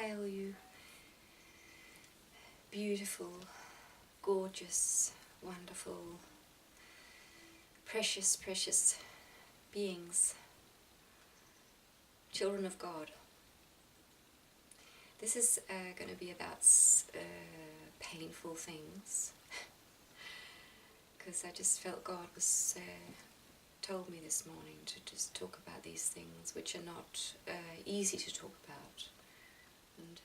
Hail you, beautiful, gorgeous, wonderful, precious, precious beings, children of God. This is going to be about painful things, because I just felt God was told me this morning to just talk about these things which are not easy to talk about. And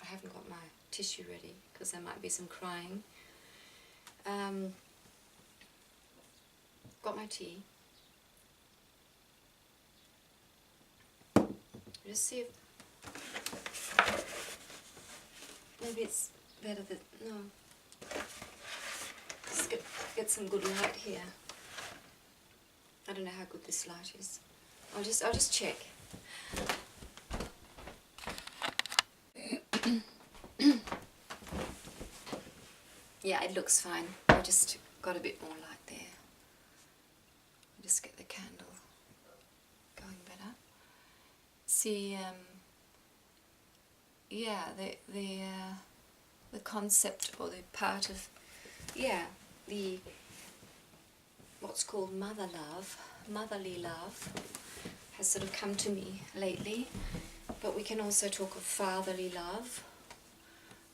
I haven't got my tissue ready because there might be some crying. Got my tea. Just see if maybe it's better that no. Just get some good light here. I don't know how good this light is. I'll just check. Yeah, it looks fine. I just got a bit more light there. I'll just get the candle going better. See, yeah, the concept or the part of, yeah, the what's called mother love, motherly love, has sort of come to me lately. But we can also talk of fatherly love,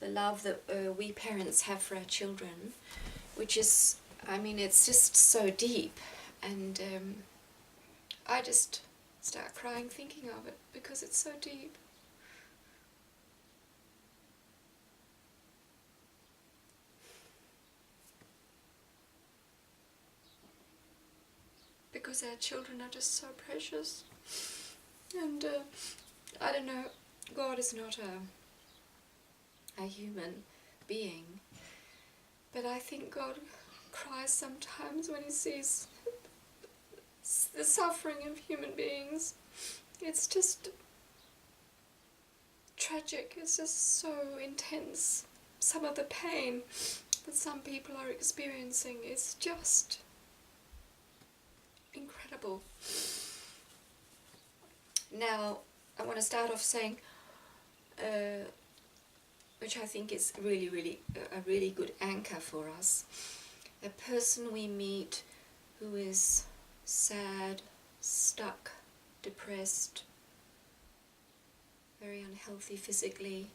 the love that we parents have for our children, which is, I mean, it's just so deep, and I just start crying thinking of it because it's so deep. Because our children are just so precious, and I don't know, God is not a human being, but I think God cries sometimes when he sees the suffering of human beings. It's just tragic, it's just so intense. Some of the pain that some people are experiencing is just incredible. Now, I want to start off saying, which I think is really a really good anchor for us. A person we meet who is sad, stuck, depressed, very unhealthy physically,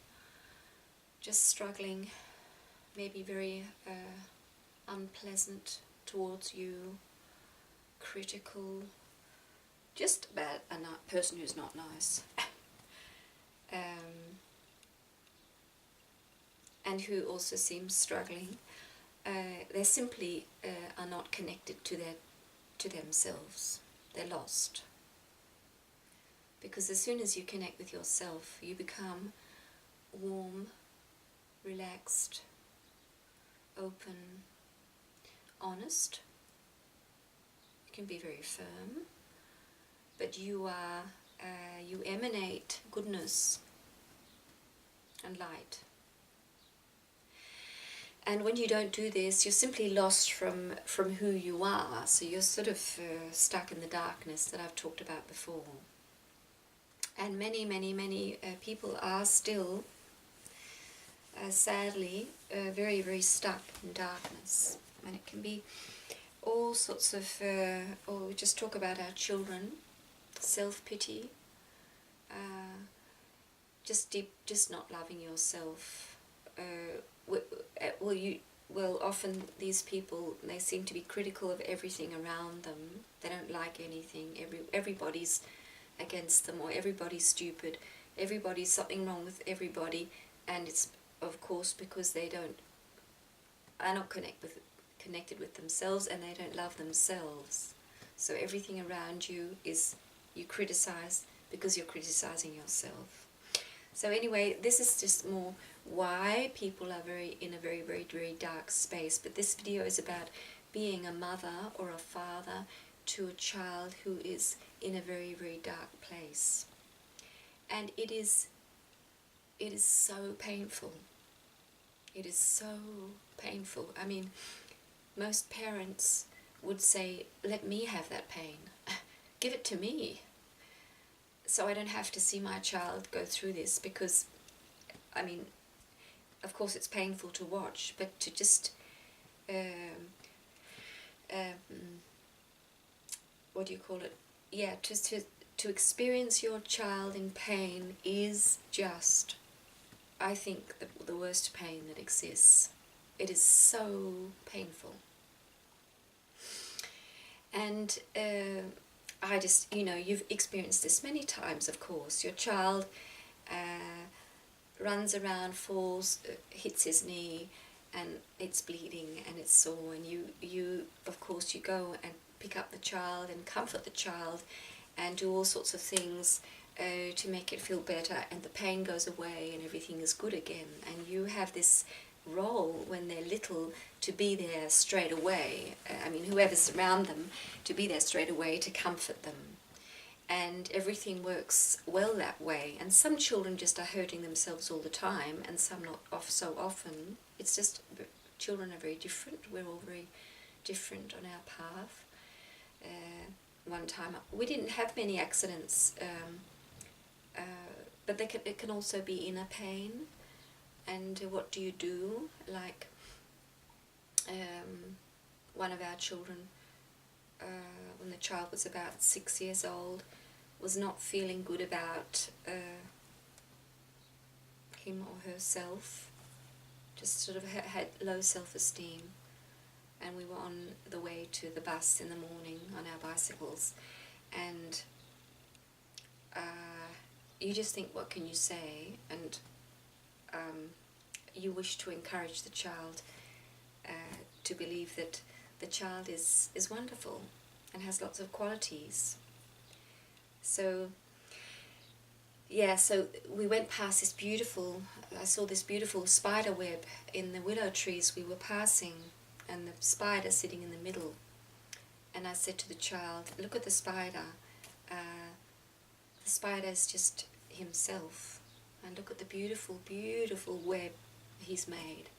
just struggling, maybe very unpleasant towards you, critical, just about a person who's not nice. And who also seems struggling, they simply are not connected to themselves. They're lost. Because as soon as you connect with yourself, you become warm, relaxed, open, honest. You can be very firm, but you emanate goodness and light. And when you don't do this, you're simply lost from who you are. So you're sort of stuck in the darkness that I've talked about before. And many people are still, sadly, very stuck in darkness. And it can be all sorts of, or we just talk about our children, self-pity, just not loving yourself. Well, often these people, they seem to be critical of everything around them. They don't like anything. Everybody's against them, or everybody's stupid. Everybody's something wrong with everybody, and it's of course because they are not connected with themselves, and they don't love themselves. So everything around you is you criticize because you're criticizing yourself. So anyway, this is just more why people are in a very dark space. But this video is about being a mother or a father to a child who is in a very dark place. And it is so painful. It is so painful. I mean, most parents would say, let me have that pain. Give it to me. so I don't have to see my child go through this, because, I mean, of course it's painful to watch, but to just, what do you call it? Yeah, to experience your child in pain is just, I think, the worst pain that exists. It is so painful. And I just, you've experienced this many times, of course. Your child runs around, falls, hits his knee, and it's bleeding and it's sore, and you of course you go and pick up the child and comfort the child and do all sorts of things to make it feel better, and the pain goes away and everything is good again. And you have this role when they're little to be there straight away, I mean whoever's around them, to be there straight away to comfort them. And everything works well that way. And some children just are hurting themselves all the time, and some not so often. It's just, children are very different. We're all very different on our path. One time, we didn't have many accidents, but it can also be inner pain. And what do you do? Like, one of our children, when the child was about 6 years old, was not feeling good about him or herself, just sort of had low self-esteem. And we were on the way to the bus in the morning on our bicycles, and you just think, what can you say? And you wish to encourage the child to believe that the child is wonderful and has lots of qualities. So, yeah, so we went past this beautiful, I saw this beautiful spider web in the willow trees we were passing, and the spider sitting in the middle. And I said to the child, look at the spider. The spider is just himself. And look at the beautiful, beautiful web he's made.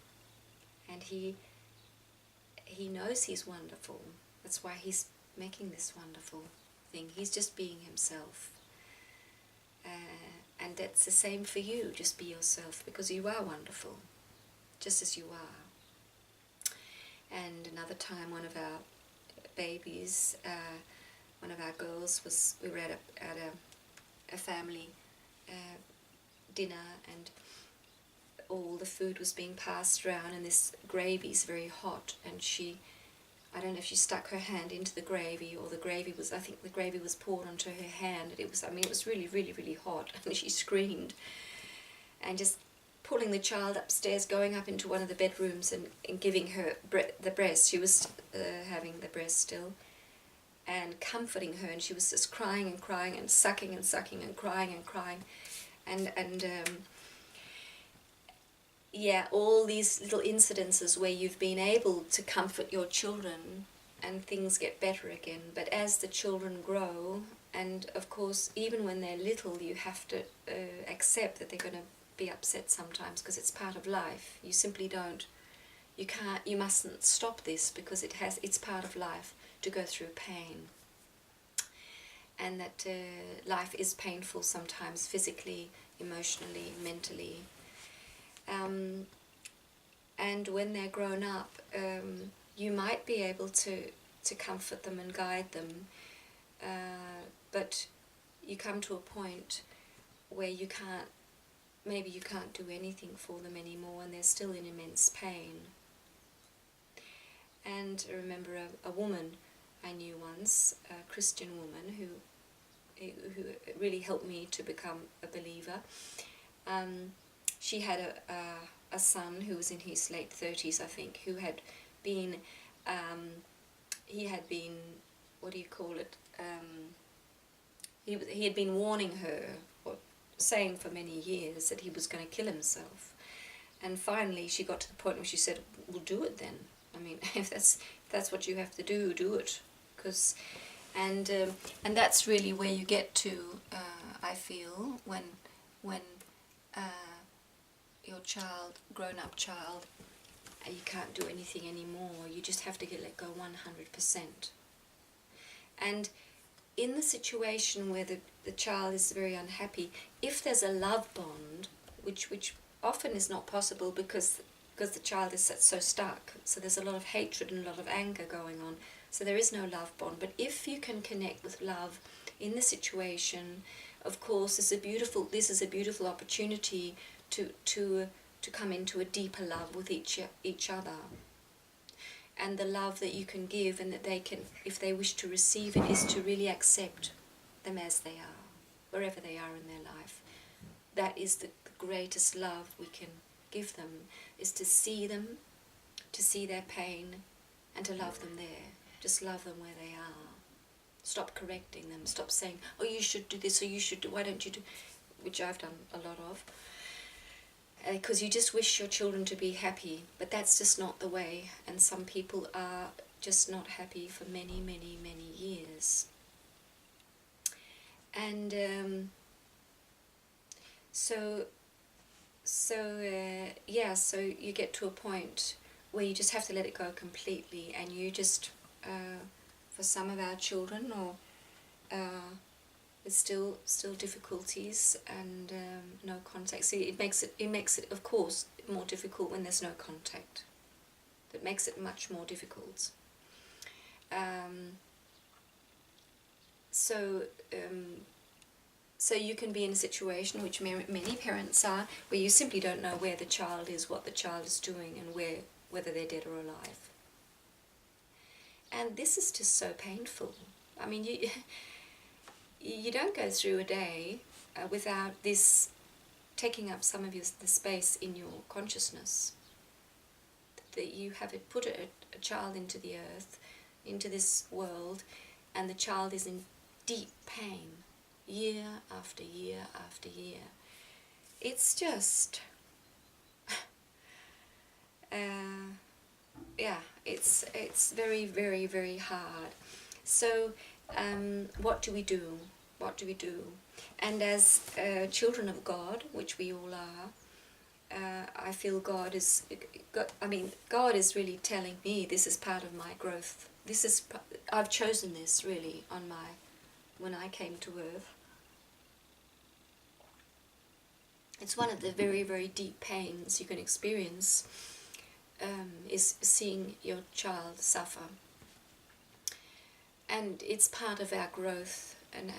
And he knows he's wonderful. That's why he's making this wonderful thing. He's just being himself. And that's the same for you. Just be yourself, because you are wonderful, just as you are. And another time, one of our babies, one of our girls, we were at a family dinner, and all the food was being passed around, and this gravy is very hot, and I don't know if she stuck her hand into the gravy, or I think the gravy was poured onto her hand. It was really, really, really hot, and she screamed, and just pulling the child upstairs, going up into one of the bedrooms and giving her the breast. She was having the breast still, and comforting her, and she was just crying and crying and sucking and sucking and crying and crying, and yeah, all these little incidences where you've been able to comfort your children and things get better again. But as the children grow, and of course even when they're little, you have to accept that they're going to be upset sometimes, because it's part of life. You simply don't, you mustn't stop this, because it's part of life to go through pain. And that life is painful sometimes, physically, emotionally, mentally. And when they're grown up, you might be able to comfort them and guide them, but you come to a point where maybe you can't do anything for them anymore, and they're still in immense pain. And I remember a woman I knew once, a Christian woman who really helped me to become a believer. She had a son who was in his late 30s, I think, who had been, what do you call it, he had been warning her, or saying for many years, that he was going to kill himself. And finally she got to the point where she said, well, do it then. I mean, if that's what you have to do it. And that's really where you get to, I feel, when your grown-up child, you can't do anything anymore. You just have to let go 100%. And in the situation where the child is very unhappy. If there's a love bond, which often is not possible because the child is so stuck, so there's a lot of hatred and a lot of anger going on, so there is no love bond. But if you can connect with love in the situation, of course, this is a beautiful opportunity to come into a deeper love with each other. And the love that you can give, and that they can, if they wish to receive it, is to really accept them as they are, wherever they are in their life. That is the greatest love we can give them, is to see them, to see their pain, and to love them there. Just love them where they are. Stop correcting them. Stop saying, oh, you should do this, or you should do, why don't you do, which I've done a lot of. Because you just wish your children to be happy, but that's just not the way. And some people are just not happy for many, many, many years. And so you get to a point where you just have to let it go completely, and you just, for some of our children, or there's still difficulties and no contact. See, it makes it of course more difficult when there's no contact. That makes it much more difficult. So you can be in a situation, which many parents are, where you simply don't know where the child is, what the child is doing, and whether they're dead or alive. And this is just so painful. I mean, you don't go through a day without this taking up some of the space in your consciousness. That you have put a child into the earth, into this world, and the child is in deep pain, year after year after year. It's just, it's very, very, very hard. So what do we do? What do we do? And as children of God, which we all are, I feel God is really telling me this is part of my growth. I've chosen this really when I came to earth. It's one of the very, very deep pains you can experience, is seeing your child suffer. And it's part of our growth and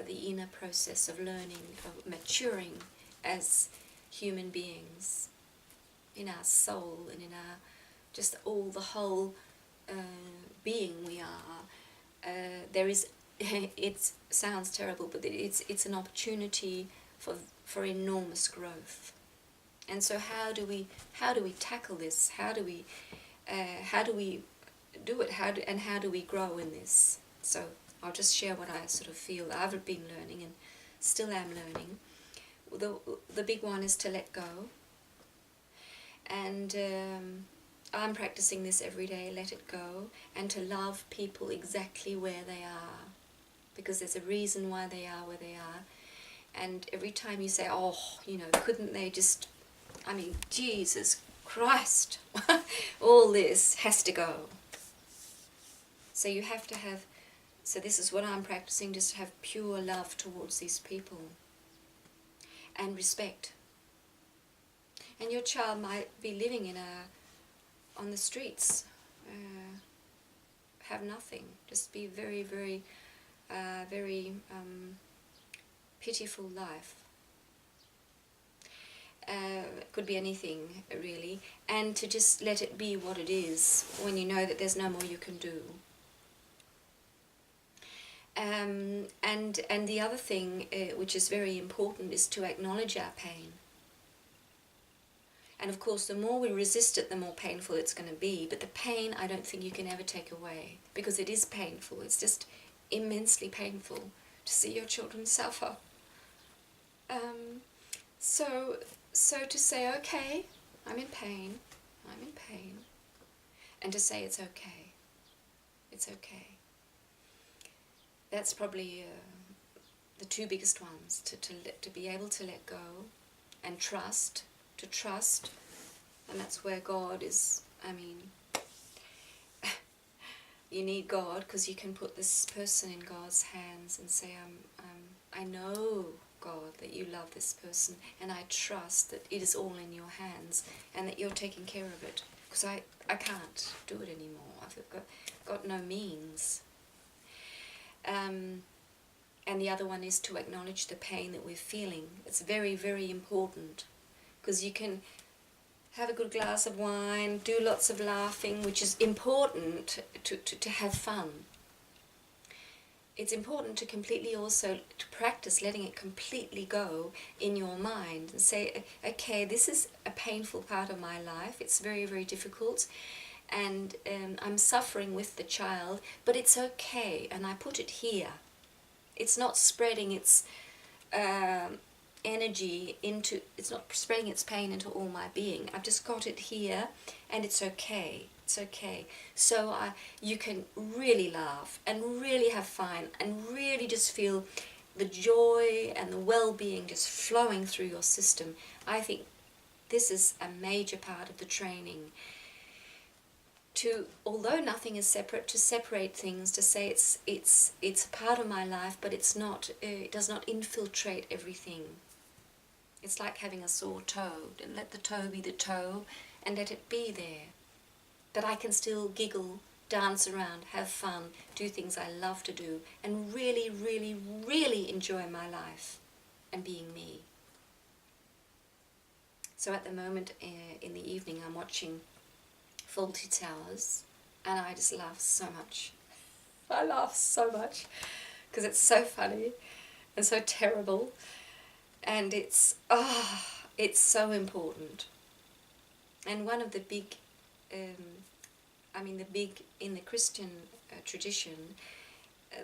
the inner process of learning, of maturing as human beings, in our soul and in our just the whole being we are. There is, it sounds terrible, but it's an opportunity for enormous growth. And so how do we tackle this? How do we do it? How do we grow in this? So I'll just share what I sort of feel I've been learning and still am learning. The big one is to let go. And I'm practicing this every day, let it go, and to love people exactly where they are, because there's a reason why they are where they are. And every time you say, oh, couldn't they just, Jesus Christ, all this has to go. So you have to have, so this is what I'm practicing, just to have pure love towards these people. And respect. And your child might be living on the streets, have nothing, just be very, very, very pitiful life. Could be anything really, and to just let it be what it is when you know that there's no more you can do. And the other thing which is very important is to acknowledge our pain. And of course, the more we resist it, the more painful it's going to be. But the pain, I don't think you can ever take away, because it is painful. It's just immensely painful to see your children suffer. So to say, okay, I'm in pain, and to say it's okay. That's probably the two biggest ones, to be able to let go and to trust, and that's where God is, you need God, because you can put this person in God's hands and say, I know, God, that you love this person, and I trust that it is all in your hands and that you're taking care of it, because I can't do it anymore. I've got no means. And the other one is to acknowledge the pain that we're feeling. It's very, very important, because you can have a good glass of wine, do lots of laughing, which is important to have fun. It's important to completely also to practice letting it completely go in your mind and say, okay, this is a painful part of my life. It's very, very difficult, and I'm suffering with the child, but it's okay, and I put it here. It's not spreading its energy into, it's not spreading its pain into all my being. I've just got it here, and it's okay. It's okay. So you can really laugh and really have fun and really just feel the joy and the well-being just flowing through your system. I think this is a major part of the training. To, although nothing is separate, to separate things, to say it's a part of my life, but it's not. It does not infiltrate everything. It's like having a sore toe. And let the toe be the toe, and let it be there. That I can still giggle, dance around, have fun, do things I love to do, and really, really, really enjoy my life and being me. So at the moment in the evening, I'm watching Fawlty Towers, and I just laugh so much. I laugh so much because it's so funny and so terrible, and it's so important. And one of the big in the Christian tradition,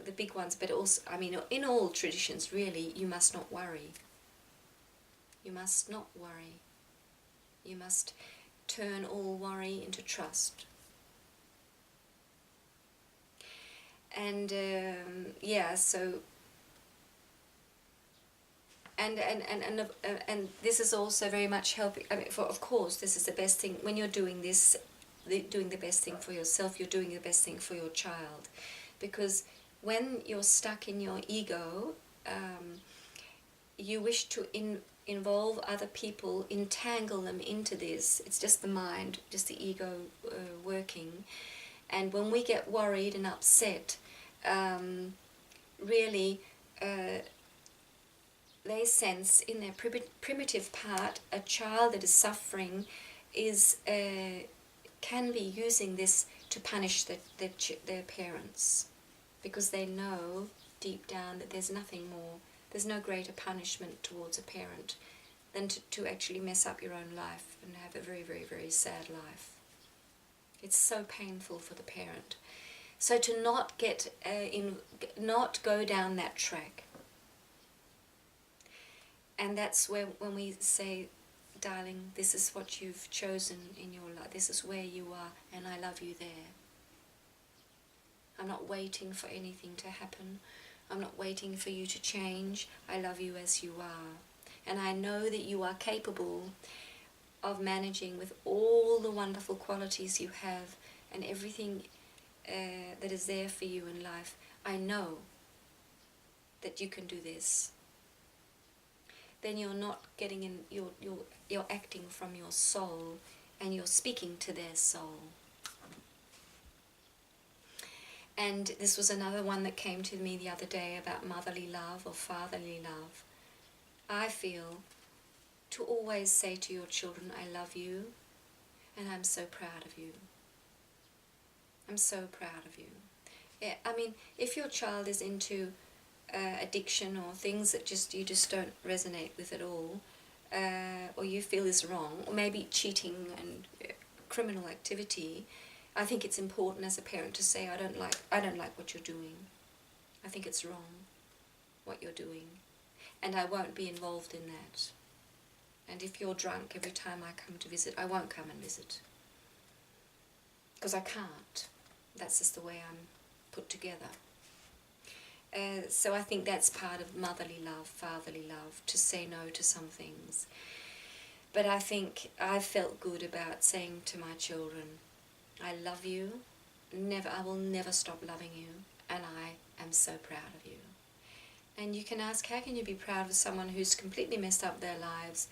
the big ones, but also, in all traditions really, you must not worry. You must not worry. You must turn all worry into trust. And so and this is also very much helping. Of course, this is the best thing when you're doing this. Doing the best thing for yourself, you're doing the best thing for your child, because when you're stuck in your ego, you wish to involve other people, entangle them into this. It's just the mind, just the ego working. And when we get worried and upset, really they sense in their primitive part, a child that is suffering is can be using this to punish their parents, because they know deep down that there's nothing more, there's no greater punishment towards a parent than to actually mess up your own life and have a very, very, very sad life. It's so painful for the parent. So to not not go down that track. And that's where, when we say, darling, this is what you've chosen in your life, this is where you are, and I love you there. I'm not waiting for anything to happen. I'm not waiting for you to change. I love you as you are. And I know that you are capable of managing with all the wonderful qualities you have and everything that is there for you in life. I know that you can do this. Then you're not getting in, you're acting from your soul, and you're speaking to their soul. And this was another one that came to me the other day about motherly love or fatherly love. I feel to always say to your children, I love you, and I'm so proud of you. I'm so proud of you. Yeah, if your child is into addiction or things that you just don't resonate with at all, or you feel is wrong, or maybe cheating and criminal activity, I think it's important as a parent to say, I don't like what you're doing. I think it's wrong what you're doing, and I won't be involved in that. And if you're drunk every time I come to visit, I won't come and visit, because I can't. That's just the way I'm put together. So I think that's part of motherly love, fatherly love, to say no to some things. But I think I felt good about saying to my children, I love you, I will never stop loving you, and I am so proud of you. And you can ask, how can you be proud of someone who's completely messed up their lives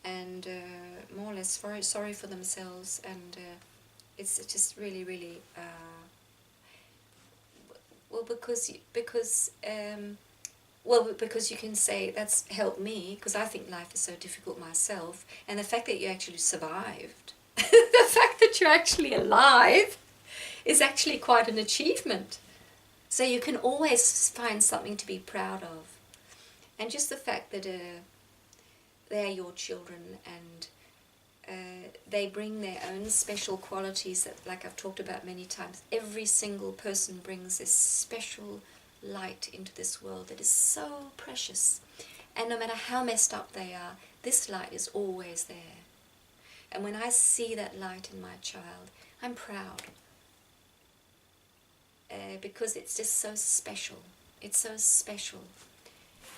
and more or less sorry for themselves, and it's just really, really, well, because you can say, that's helped me, because I think life is so difficult myself, and the fact that you actually survived, the fact that you're actually alive is actually quite an achievement. So you can always find something to be proud of. And just the fact that they're your children, and they bring their own special qualities that, like I've talked about many times, every single person brings this special light into this world that is so precious. And no matter how messed up they are, this light is always there. And when I see that light in my child, I'm proud. Because it's just so special. It's so special.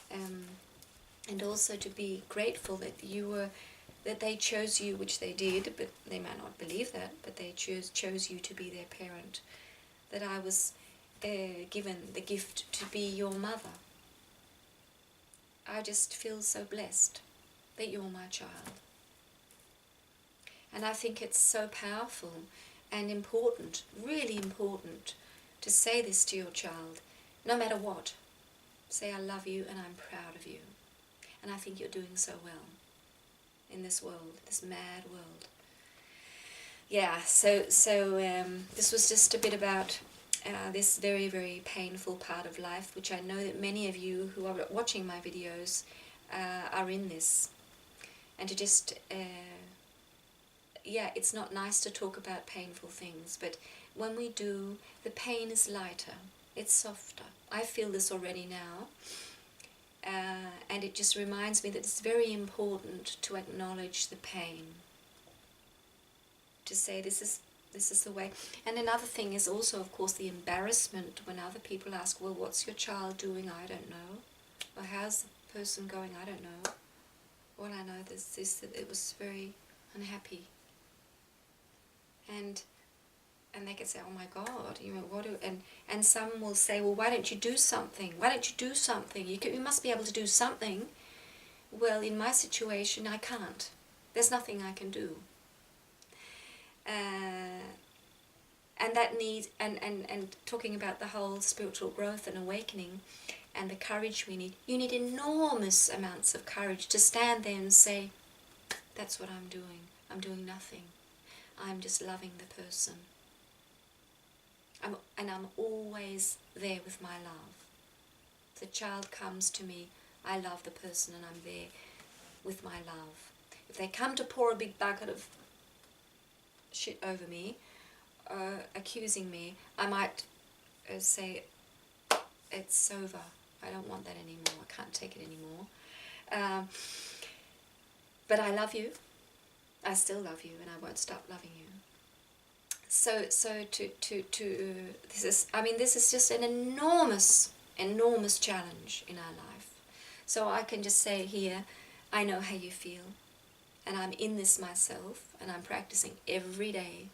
And also to be grateful that they chose you, which they did, but they might not believe that, but they chose you to be their parent. That I was given the gift to be your mother. I just feel so blessed that you're my child. And I think it's so powerful and important, really important, to say this to your child, no matter what. Say, I love you and I'm proud of you. And I think you're doing so well in this world, this mad world. Yeah, so this was just a bit about this very, very painful part of life, which I know that many of you who are watching my videos are in this. And to just, yeah, it's not nice to talk about painful things, but when we do, the pain is lighter, it's softer. I feel this already now. And it just reminds me that it's very important to acknowledge the pain. To say this is the way. And another thing is also, of course, the embarrassment when other people ask, well, what's your child doing? I don't know. Or how's the person going? I don't know. All I know is that it was very unhappy. And they can say, oh my God, you know, and some will say, well, why don't you do something? Why don't you do something? You must be able to do something. Well, in my situation, I can't. There's nothing I can do. And that needs, and talking about the whole spiritual growth and awakening and the courage we need, you need enormous amounts of courage to stand there and say, that's what I'm doing. I'm doing nothing. I'm just loving the person. I'm always there with my love. If the child comes to me, I love the person and I'm there with my love. If they come to pour a big bucket of shit over me, accusing me, I might say, it's over. I don't want that anymore. I can't take it anymore. But I love you. I still love you, and I won't stop loving you. So this is just an enormous challenge in our life. So I can just say here, I know how you feel, and I'm in this myself, and I'm practicing every day.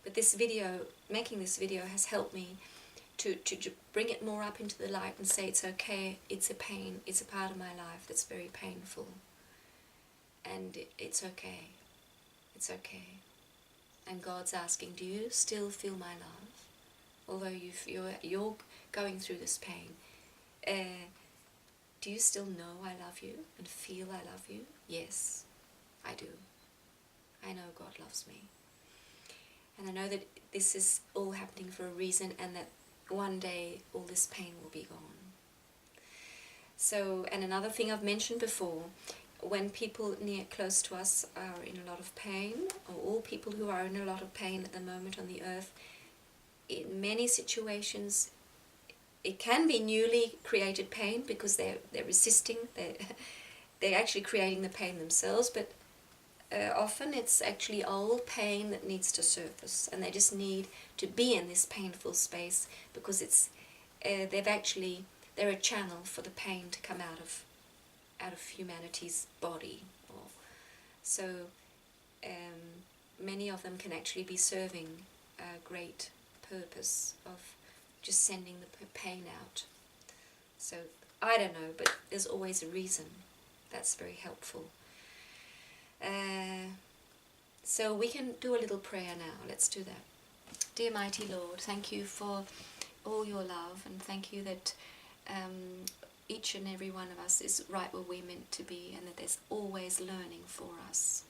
But this video, making this video, has helped me to bring it more up into the light and say it's okay, it's a pain, it's a part of my life that's very painful, and it's okay, it's okay. And God's asking, do you still feel my love? Although you're going through this pain, do you still know I love you and feel I love you? Yes, I do. I know God loves me. And I know that this is all happening for a reason, and that one day all this pain will be gone. So, and another thing I've mentioned before, when people close to us are in a lot of pain, or all people who are in a lot of pain at the moment on the earth, in many situations it can be newly created pain because they're resisting, they're actually creating the pain themselves, but often it's actually old pain that needs to surface, and they just need to be in this painful space because it's they're a channel for the pain to come out of humanity's body. So many of them can actually be serving great purpose of just sending the pain out. So I don't know, but there's always a reason. That's very helpful. So we can do a little prayer now. Let's do that. Dear mighty Lord, thank you for all your love, and thank you that each and every one of us is right where we're meant to be, and that there's always learning for us.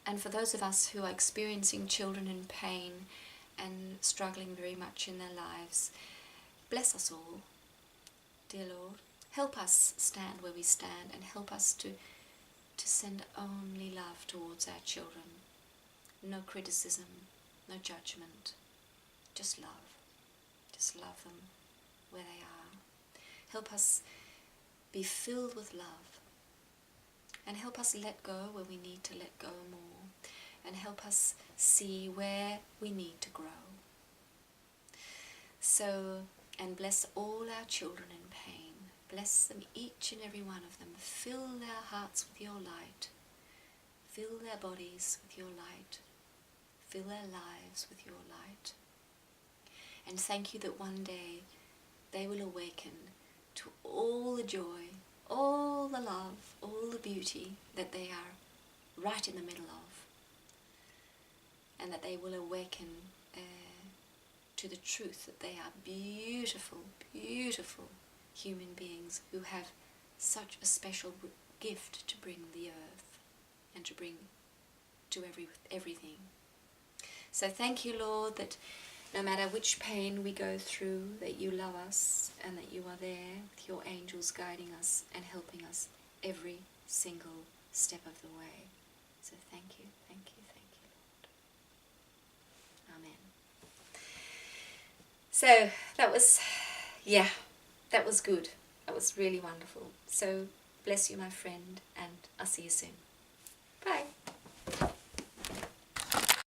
And for those of us who are experiencing children in pain and struggling very much in their lives, bless us all, dear Lord. Help us stand where we stand, and help us to send only love towards our children. No criticism, no judgment, just love. Just love them where they are. Help us be filled with love, and help us let go where we need to let go more, and help us see where we need to grow. So, and bless all our children in pain. Bless them, each and every one of them. Fill their hearts with your light. Fill their bodies with your light. Fill their lives with your light. And thank you that one day they will awaken to all the joy, all the love, all the beauty that they are right in the middle of. And that they will awaken to the truth that they are beautiful, beautiful human beings who have such a special gift to bring the earth and to bring to everything. So thank you, Lord, that no matter which pain we go through, that you love us and that you are there with your angels guiding us and helping us every single step of the way. So thank you, thank you, thank you, Lord. Amen. So that was good. That was really wonderful. So bless you, my friend, and I'll see you soon. Bye.